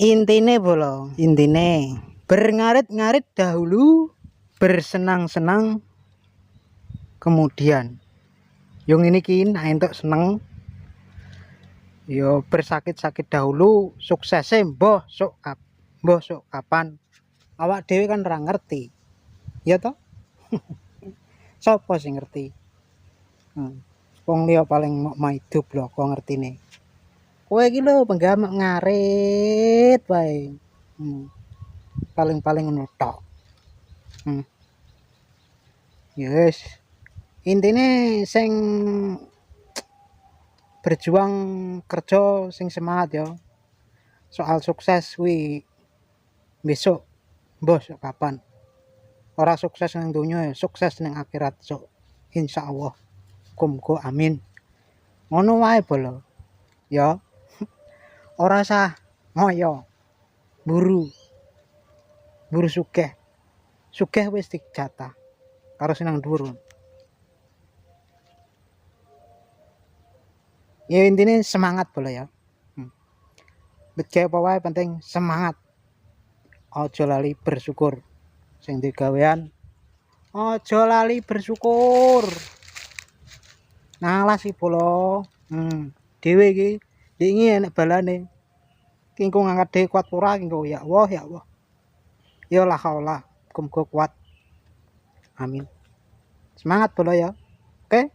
Intine bolo, intine berngarit-ngarit dahulu, bersenang-senang kemudian. Yung ini kin entuk seneng. Yo bersakit-sakit dahulu, suksesnya mbah sok kapan. Awak dhewe kan ora ngerti. Ya toh? Sopo sing ngerti? Wong liya paling mau hidup lho kok ngertine. Kowe iki lho penggawe ngarit wae. Paling-paling ngono tok. Yes. Intine sing berjuang kerja sing semangat ya. Soal sukses kuwi besok mbah sok kapan. Ora sukses nang donya, sukses nang akhirat sok. Insyaallah. Muga amin. Ngono wae bolo. Ya. Ora usah ngoyo. Buru sugih. Sugih wis dijatah karo sing nang dhuwur. Ya intine semangat bolo ya. Begawe apa wae penting semangat. Aja lali bersyukur. Sing duwe gawean aja lali bersyukur. Nalas iki bolo. Dhewe iki iki enek balane. Ki engko ngangkat dhewe kuat ora engko ya Allah ya Allah. Ya la haula, muga kuat. Amin. Semangat bolo ya. Oke?